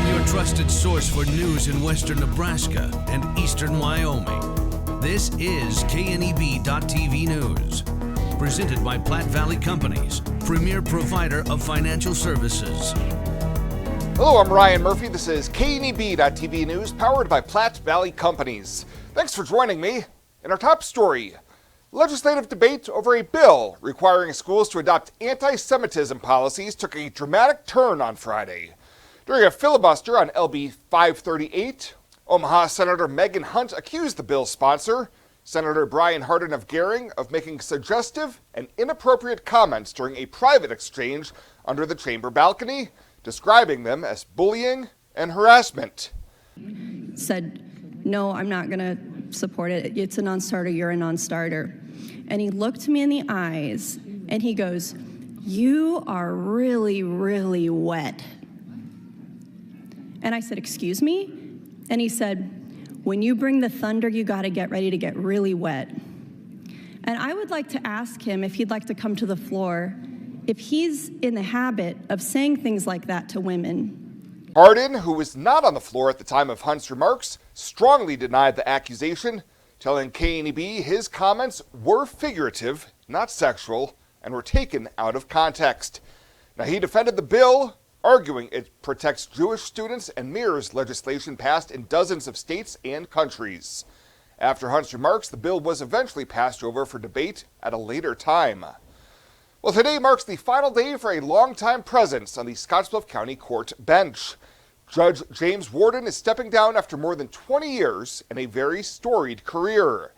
your trusted source for news in western Nebraska and eastern Wyoming. This is KNEB.TV News. Presented by Platte Valley Companies, premier provider of financial services. Hello, I'm Ryan Murphy. This is KNEB.TV News, powered by Platte Valley Companies. Thanks for joining me. In our top story, legislative debate over a bill requiring schools to adopt anti-Semitism policies took a dramatic turn on Friday. During a filibuster on LB 538, Omaha Senator Megan Hunt accused the bill's sponsor, Senator Brian Hardin of Gering, of making suggestive and inappropriate comments during a private exchange under the chamber balcony, describing them as bullying and harassment. Said, no, I'm not going to support it. It's a non-starter. You're a non-starter. And he looked me in the eyes and he goes, you are really, really wet. And I said, excuse me? And he said, when you bring the thunder, you got to get ready to get really wet. And I would like to ask him if he'd like to come to the floor, if he's in the habit of saying things like that to women. Hardin, who was not on the floor at the time of Hunt's remarks, strongly denied the accusation, telling KNEB his comments were figurative, not sexual, and were taken out of context. Now, he defended the bill, arguing it protects Jewish students and mirrors legislation passed in dozens of states and countries. After Hunt's remarks, the bill was eventually passed over for debate at a later time. Well, today marks the final day for a longtime presence on the Scottsbluff County Court bench. Judge James Warden is stepping down after more than 20 years and a very storied career.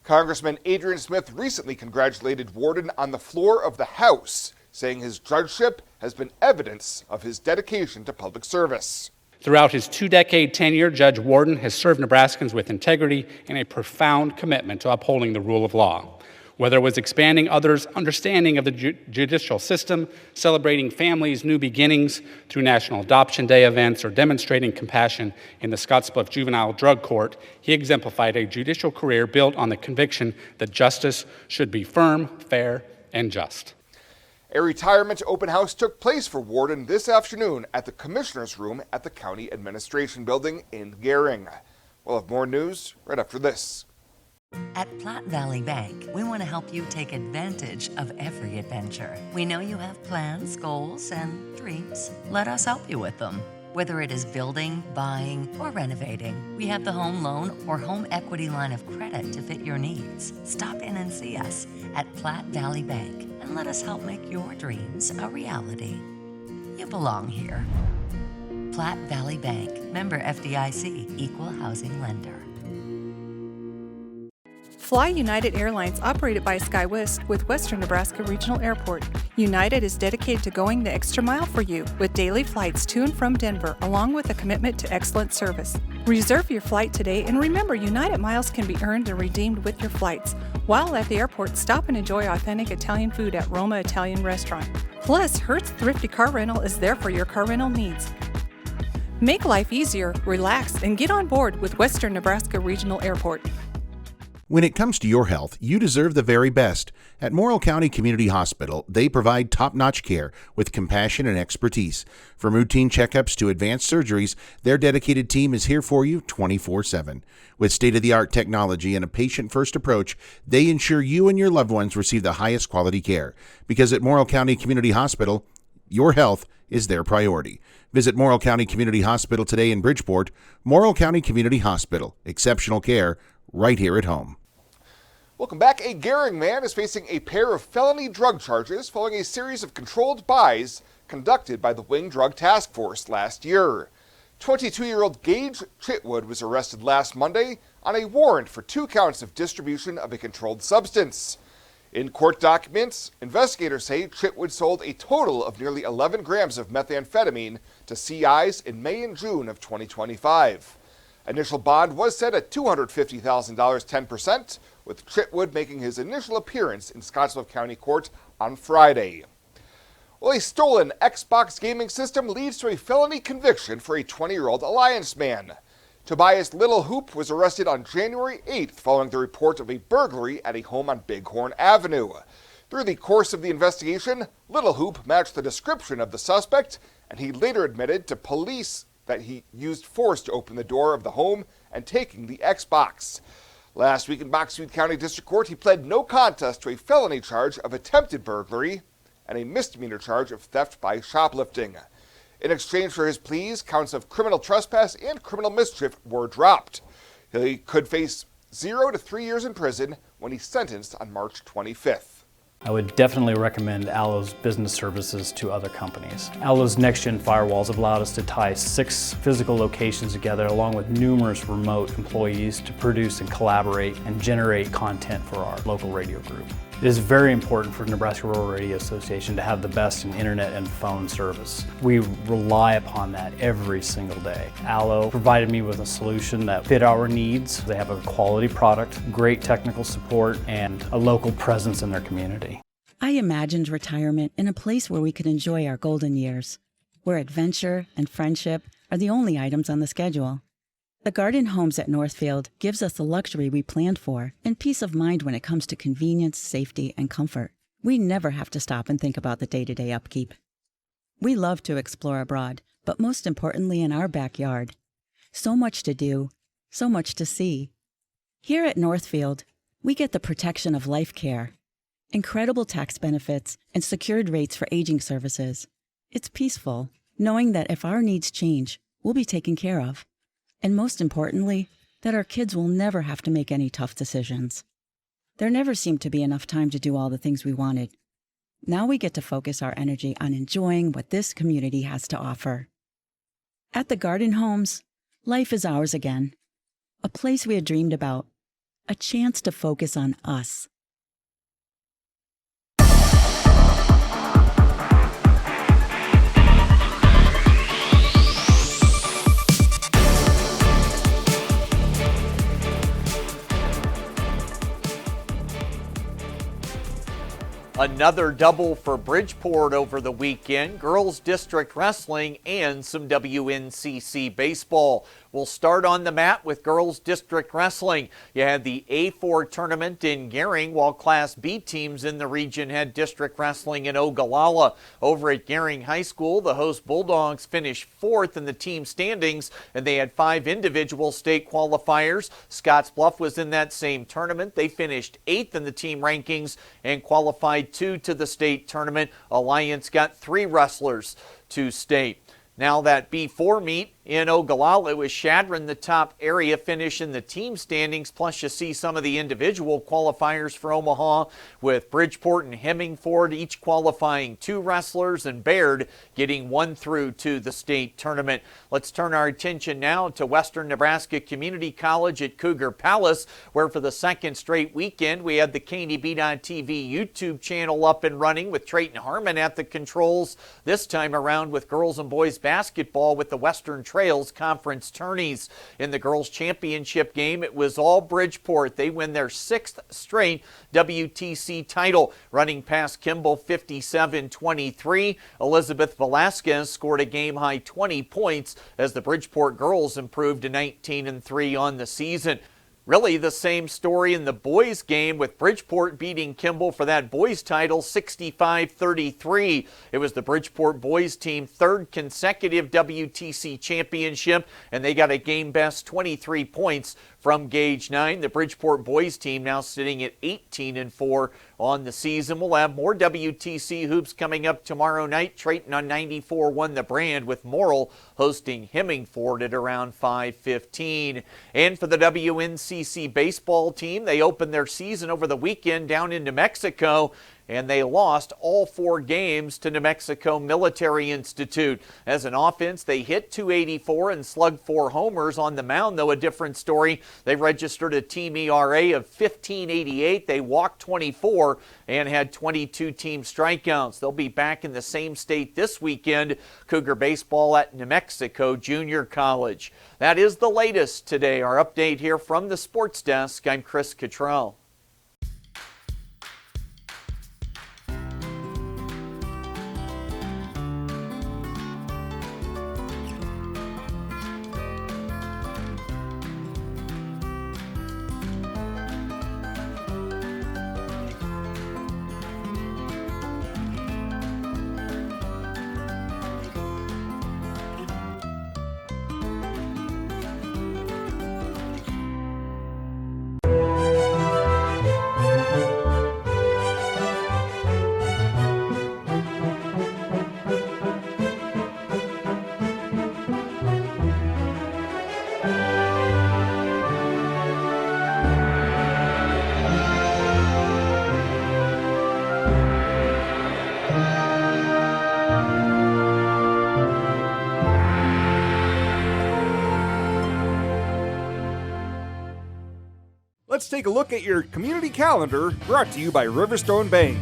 Congressman Adrian Smith recently congratulated Warden on the floor of the House, saying his judgeship has been evidence of his dedication to public service. Throughout his 2-decade tenure, Judge Warden has served Nebraskans with integrity and a profound commitment to upholding the rule of law. Whether it was expanding others' understanding of the judicial system, celebrating families' new beginnings through National Adoption Day events, or demonstrating compassion in the Scottsbluff Juvenile Drug Court, he exemplified a judicial career built on the conviction that justice should be firm, fair, and just. A retirement open house took place for Warden this afternoon at the Commissioner's Room at the County Administration Building in Gering. We'll have more news right after this. At Platte Valley Bank, we want to help you take advantage of every adventure. We know you have plans, goals, and dreams. Let us help you with them. Whether it is building, buying, or renovating, we have the home loan or home equity line of credit to fit your needs. Stop in and see us at Platte Valley Bank and let us help make your dreams a reality. You belong here. Platte Valley Bank, member FDIC, equal housing lender. Fly United Airlines, operated by SkyWest with Western Nebraska Regional Airport. United is dedicated to going the extra mile for you with daily flights to and from Denver, along with a commitment to excellent service. Reserve your flight today, and remember, United miles can be earned and redeemed with your flights. While at the airport, stop and enjoy authentic Italian food at Roma Italian Restaurant. Plus, Hertz Thrifty Car Rental is there for your car rental needs. Make life easier, relax, and get on board with Western Nebraska Regional Airport. When it comes to your health, you deserve the very best. At Morrill County Community Hospital, they provide top-notch care with compassion and expertise. From routine checkups to advanced surgeries, their dedicated team is here for you 24/7. With state-of-the-art technology and a patient-first approach, they ensure you and your loved ones receive the highest quality care. Because at Morrill County Community Hospital, your health is their priority. Visit Morrill County Community Hospital today in Bridgeport. Morrill County Community Hospital. Exceptional care right here at home. Welcome back. A Gering man is facing a pair of felony drug charges following a series of controlled buys conducted by the Wing Drug Task Force last year. 22-year-old Gage Chitwood was arrested last Monday on a warrant for 2 counts of distribution of a controlled substance. In court documents, investigators say Chitwood sold a total of nearly 11 grams of methamphetamine to CIs in May and June of 2025. Initial bond was set at $250,000, 10%, with Chitwood making his initial appearance in Scottsbluff County Court on Friday. Well, a stolen Xbox gaming system leads to a felony conviction for a 20-year-old Alliance man. Tobias Little Hoop was arrested on January 8th following the report of a burglary at a home on Bighorn Avenue. Through the course of the investigation, Little Hoop matched the description of the suspect, and he later admitted to police that he used force to open the door of the home and taking the Xbox. Last week in Knoxville County District Court, he pled no contest to a felony charge of attempted burglary and a misdemeanor charge of theft by shoplifting. In exchange for his pleas, counts of criminal trespass and criminal mischief were dropped. He could face 0 to 3 years in prison when he's sentenced on March 25th. I would definitely recommend Allo's business services to other companies. Allo's next-gen firewalls have allowed us to tie 6 physical locations together along with numerous remote employees to produce and collaborate and generate content for our local radio group. It is very important for Nebraska Rural Radio Association to have the best in internet and phone service. We rely upon that every single day. Allo provided me with a solution that fit our needs. They have a quality product, great technical support, and a local presence in their community. I imagined retirement in a place where we could enjoy our golden years, where adventure and friendship are the only items on the schedule. The Garden Homes at Northfield gives us the luxury we planned for and peace of mind when it comes to convenience, safety, and comfort. We never have to stop and think about the day-to-day upkeep. We love to explore abroad, but most importantly in our backyard. So much to do, so much to see. Here at Northfield, we get the protection of life care, incredible tax benefits, and secured rates for aging services. It's peaceful, knowing that if our needs change, we'll be taken care of. And most importantly, that our kids will never have to make any tough decisions. There never seemed to be enough time to do all the things we wanted. Now we get to focus our energy on enjoying what this community has to offer. At the Garden Homes, life is ours again. A place we had dreamed about. A chance to focus on us. Another double for Bridgeport over the weekend, girls district wrestling and some WNCC baseball. We'll start on the mat with girls district wrestling. You had the A4 tournament in Gering, while Class B teams in the region had district wrestling in Ogallala. Over at Gering High School, the host Bulldogs finished 4th in the team standings, and they had 5 individual state qualifiers. Scotts Bluff was in that same tournament. They finished 8th in the team rankings and qualified 2 to the state tournament. Alliance got 3 wrestlers to state. Now that B4 meet in Ogallala, with Shadron the top area finish in the team standings, plus you see some of the individual qualifiers for Omaha, with Bridgeport and Hemingford each qualifying 2 wrestlers and Baird getting 1 through to the state tournament. Let's turn our attention now to Western Nebraska Community College at Cougar Palace, where for the second straight weekend we had the KNEB.TV YouTube channel up and running with Trayton Harmon at the controls, this time around with girls and boys basketball with the Western Trails Conference tourneys. In the girls championship game, it was all Bridgeport. They win their 6th straight WTC title, running past Kimball 57-23. Elizabeth Velasquez scored a game-high 20 points as the Bridgeport girls improved to 19-3 on the season. Really the same story in the boys game, with Bridgeport beating Kimball for that boys title 65-33. It was the Bridgeport boys team 3rd consecutive WTC championship, and they got a game best 23 points from Gauge 9. The Bridgeport boys team now sitting at 18-4 on the season. We'll have more WTC hoops coming up tomorrow night. Trayton on 94.1 The Brand, with Morrill hosting Hemingford at around 5:15. And for the WNCC baseball team, they opened their season over the weekend down in New Mexico, and they lost all 4 games to New Mexico Military Institute. As an offense, they hit .284 and slugged 4 homers. On the mound, though, a different story. They registered a team ERA of 15.88. They walked 24 and had 22 team strikeouts. They'll be back in the same state this weekend. Cougar baseball at New Mexico Junior College. That is the latest today. Our update here from the Sports Desk. I'm Chris Cottrell. take a look at your community calendar, brought to you by Riverstone Bank.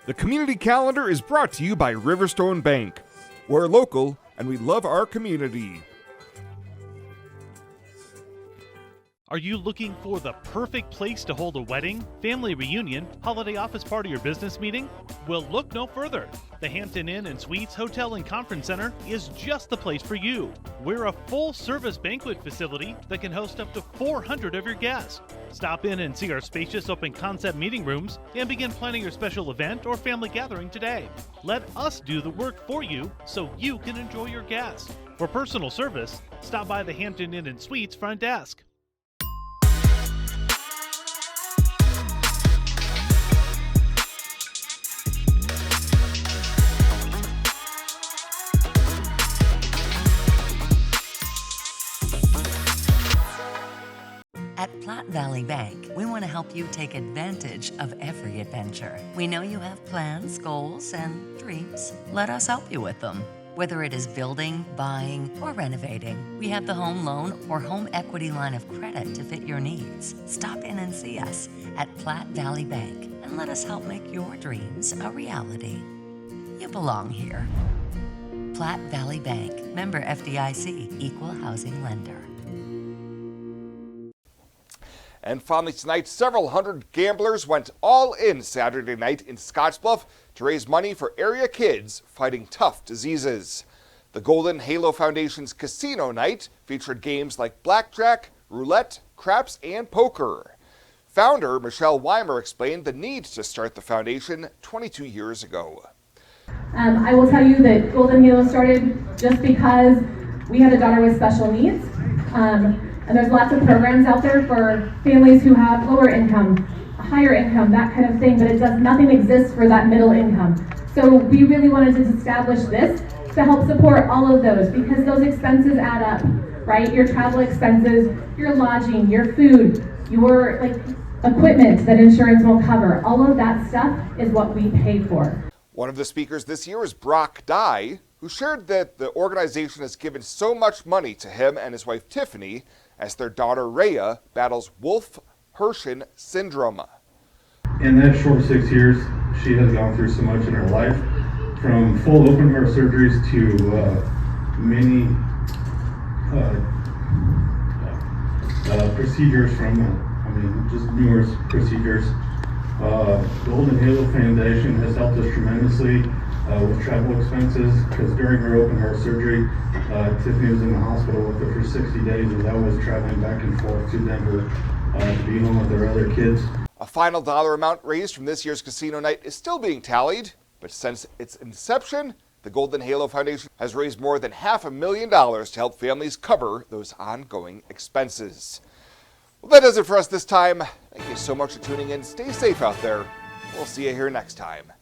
The community calendar is brought to you by Riverstone Bank. We're local and we love our community. Are you looking for the perfect place to hold a wedding, family reunion, holiday office party, or business meeting? Well, look no further. The Hampton Inn and Suites Hotel and Conference Center is just the place for you. We're a full-service banquet facility that can host up to 400 of your guests. Stop in and see our spacious open-concept meeting rooms and begin planning your special event or family gathering today. Let us do the work for you so you can enjoy your guests. For personal service, stop by the Hampton Inn and Suites front desk. At Platte Valley Bank, we want to help you take advantage of every adventure. We know you have plans, goals, and dreams. Let us help you with them. Whether it is building, buying, or renovating, we have the home loan or home equity line of credit to fit your needs. Stop in and see us at Platte Valley Bank and let us help make your dreams a reality. You belong here. Platte Valley Bank, member FDIC, equal housing lender. And finally tonight, several hundred gamblers went all in Saturday night in Scottsbluff to raise money for area kids fighting tough diseases. The Golden Halo Foundation's casino night featured games like blackjack, roulette, craps, and poker. Founder Michelle Weimer explained the need to start the foundation 22 years ago. I will tell you that Golden Halo started just because we had a daughter with special needs. And there's lots of programs out there for families who have lower income, higher income, that kind of thing, but nothing exists for that middle income. So we really wanted to establish this to help support all of those, because those expenses add up, right? Your travel expenses, your lodging, your food, your equipment that insurance won't cover. All of that stuff is what we pay for. One of the speakers this year is Brock Dye, who shared that the organization has given so much money to him and his wife Tiffany as their daughter Rhea battles Wolff-Hirschhorn syndrome. In that short 6 years, she has gone through so much in her life, from full open heart surgeries to many procedures just numerous procedures. Golden Halo Foundation has helped us tremendously with travel expenses, because during her open heart surgery, Tiffany was in the hospital with her for 60 days as I was traveling back and forth to Denver to be home with their other kids. A final dollar amount raised from this year's casino night is still being tallied, but since its inception, the Golden Halo Foundation has raised more than $500,000 to help families cover those ongoing expenses. Well, that does it for us this time. Thank you so much for tuning in. Stay safe out there. We'll see you here next time.